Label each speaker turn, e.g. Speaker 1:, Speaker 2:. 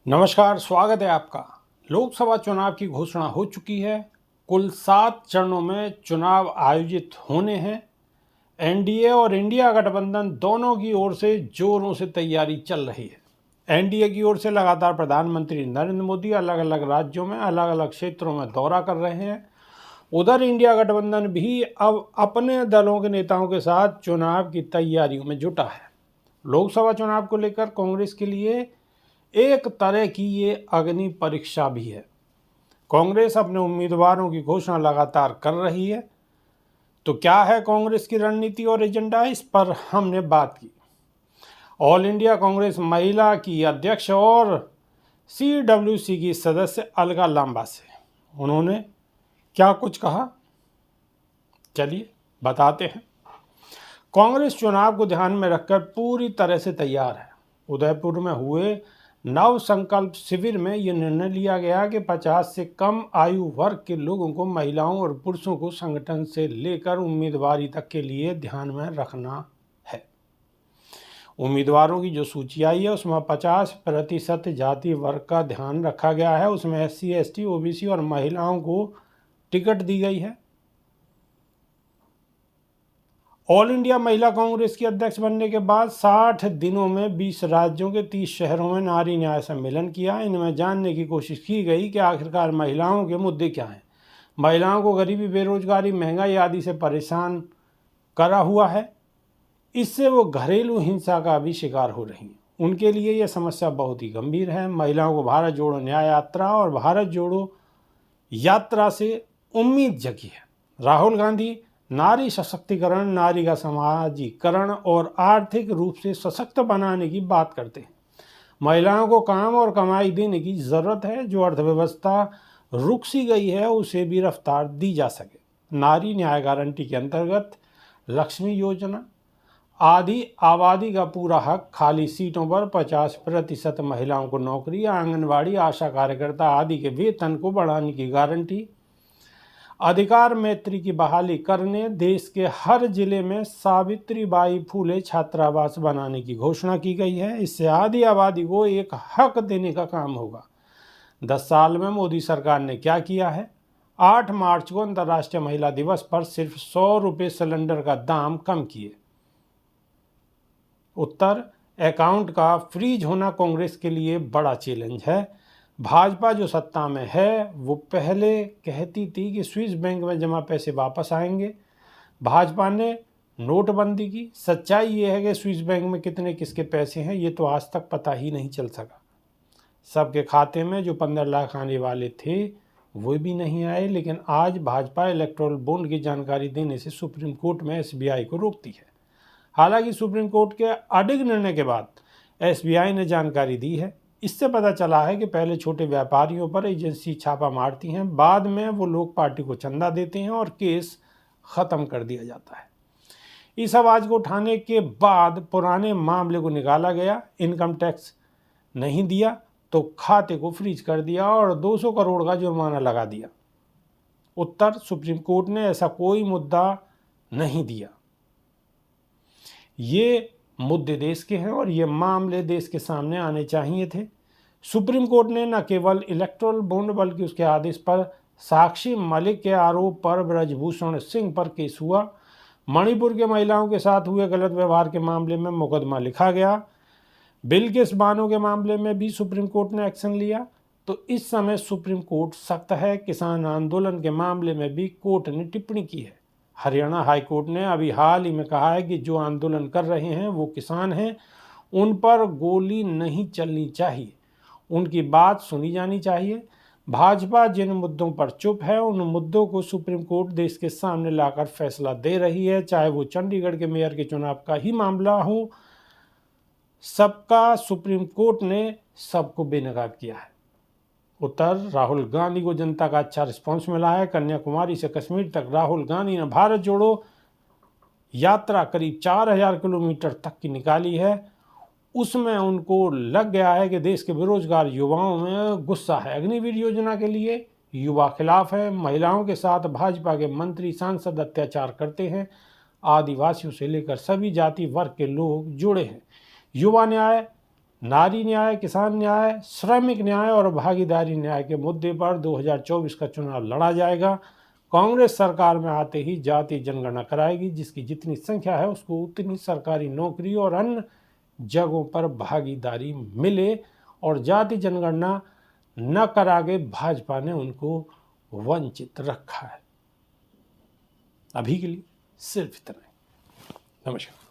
Speaker 1: नमस्कार, स्वागत है आपका। लोकसभा चुनाव की घोषणा हो चुकी है। कुल 7 चरणों में चुनाव आयोजित होने हैं। एनडीए और इंडिया गठबंधन दोनों की ओर से जोरों से तैयारी चल रही है। एनडीए की ओर से लगातार प्रधानमंत्री नरेंद्र मोदी अलग अलग राज्यों में अलग अलग क्षेत्रों में दौरा कर रहे हैं। उधर इंडिया गठबंधन भी अब अपने दलों के नेताओं के साथ चुनाव की तैयारियों में जुटा है। लोकसभा चुनाव को लेकर कांग्रेस के लिए एक तरह की ये अग्नि परीक्षा भी है। कांग्रेस अपने उम्मीदवारों की घोषणा लगातार कर रही है। तो क्या है कांग्रेस की रणनीति और एजेंडा, इस पर हमने बात की ऑल इंडिया कांग्रेस महिला की अध्यक्ष और CWC की सदस्य अलका लांबा से। उन्होंने क्या कुछ कहा, चलिए बताते हैं। कांग्रेस चुनाव को ध्यान में रखकर पूरी तरह से तैयार है। उदयपुर में हुए नव संकल्प शिविर में यह निर्णय लिया गया कि 50 से कम आयु वर्ग के लोगों को, महिलाओं और पुरुषों को संगठन से लेकर उम्मीदवारी तक के लिए ध्यान में रखना है। उम्मीदवारों की जो सूची आई है उसमें 50% जाति वर्ग का ध्यान रखा गया है। उसमें SC, ST, OBC और महिलाओं को टिकट दी गई है। ऑल इंडिया महिला कांग्रेस की अध्यक्ष बनने के बाद 60 दिनों में 20 राज्यों के 30 शहरों में नारी न्याय सम्मेलन किया। इनमें जानने की कोशिश की गई कि आखिरकार महिलाओं के मुद्दे क्या हैं। महिलाओं को गरीबी, बेरोजगारी, महंगाई आदि से परेशान करा हुआ है। इससे वो घरेलू हिंसा का भी शिकार हो रही हैं। उनके लिए यह समस्या बहुत ही गंभीर है। महिलाओं को भारत जोड़ो न्याय यात्रा और भारत जोड़ो यात्रा से उम्मीद जगी है। राहुल गांधी नारी सशक्तिकरण, नारी का समाजीकरण और आर्थिक रूप से सशक्त बनाने की बात करते हैं। महिलाओं को काम और कमाई देने की जरूरत है। जो अर्थव्यवस्था रुक सी गई है उसे भी रफ्तार दी जा सके। नारी न्याय गारंटी के अंतर्गत लक्ष्मी योजना, आदि आबादी का पूरा हक, खाली सीटों पर 50% महिलाओं को नौकरी, आंगनबाड़ी, आशा कार्यकर्ता आदि के वेतन को बढ़ाने की गारंटी, अधिकार मैत्री की बहाली करने, देश के हर जिले में सावित्रीबाई फूले छात्रावास बनाने की घोषणा की गई है। इससे आधी आबादी को एक हक देने का काम होगा। 10 साल में मोदी सरकार ने क्या किया है? 8 मार्च को अंतर्राष्ट्रीय महिला दिवस पर सिर्फ 100 रुपये सिलेंडर का दाम कम किए। उत्तर, अकाउंट का फ्रीज होना कांग्रेस के लिए बड़ा चैलेंज है। भाजपा जो सत्ता में है वो पहले कहती थी कि स्विस बैंक में जमा पैसे वापस आएंगे। भाजपा ने नोटबंदी की। सच्चाई ये है कि स्विस बैंक में कितने किसके पैसे हैं ये तो आज तक पता ही नहीं चल सका। सबके खाते में जो 15 लाख आने वाले थे वो भी नहीं आए। लेकिन आज भाजपा इलेक्टोरल बॉन्ड की जानकारी देने से सुप्रीम कोर्ट में SBI को रोकती है। हालांकि सुप्रीम कोर्ट के अडिग निर्णय के बाद SBI ने जानकारी दी है। इससे पता चला है कि पहले छोटे व्यापारियों पर एजेंसी छापा मारती हैं, बाद में वो लोग पार्टी को चंदा देते हैं और केस खत्म कर दिया जाता है। इस आवाज को उठाने के बाद पुराने मामले को निकाला गया। इनकम टैक्स नहीं दिया तो खाते को फ्रीज कर दिया और 200 करोड़ का जुर्माना लगा दिया। उत्तर, सुप्रीम कोर्ट ने ऐसा कोई मुद्दा नहीं दिया। ये मुद्दे देश के हैं और ये मामले देश के सामने आने चाहिए थे। सुप्रीम कोर्ट ने न केवल इलेक्टोरल बॉन्ड बल्कि उसके आदेश पर साक्षी मलिक के आरोप पर ब्रजभूषण सिंह पर केस हुआ। मणिपुर के महिलाओं के साथ हुए गलत व्यवहार के मामले में मुकदमा लिखा गया। बिल्किस बानो के मामले में भी सुप्रीम कोर्ट ने एक्शन लिया। तो इस समय सुप्रीम कोर्ट सख्त है। किसान आंदोलन के मामले में भी कोर्ट ने टिप्पणी की है। हरियाणा हाई कोर्ट ने अभी हाल ही में कहा है कि जो आंदोलन कर रहे हैं वो किसान हैं, उन पर गोली नहीं चलनी चाहिए, उनकी बात सुनी जानी चाहिए। भाजपा जिन मुद्दों पर चुप है उन मुद्दों को सुप्रीम कोर्ट देश के सामने लाकर फैसला दे रही है। चाहे वो चंडीगढ़ के मेयर के चुनाव का ही मामला हो, सबका सुप्रीम कोर्ट ने सबको बेनकाब किया है। उत्तर, राहुल गांधी को जनता का अच्छा रिस्पांस मिला है। कन्याकुमारी से कश्मीर तक राहुल गांधी ने भारत जोड़ो यात्रा करीब 4000 किलोमीटर तक की निकाली है। उसमें उनको लग गया है कि देश के बेरोजगार युवाओं में गुस्सा है। अग्निवीर योजना के लिए युवा खिलाफ है। महिलाओं के साथ भाजपा के मंत्री सांसद अत्याचार करते हैं। आदिवासियों से लेकर सभी जाति वर्ग के लोग जुड़े हैं। युवा न्याय नारी न्याय, किसान न्याय, श्रमिक न्याय और भागीदारी न्याय के मुद्दे पर 2024 का चुनाव लड़ा जाएगा। कांग्रेस सरकार में आते ही जाति जनगणना कराएगी, जिसकी जितनी संख्या है उसको उतनी सरकारी नौकरी और अन्य जगहों पर भागीदारी मिले। और जाति जनगणना न करा के भाजपा ने उनको वंचित रखा है। अभी के लिए सिर्फ इतना ही। नमस्कार।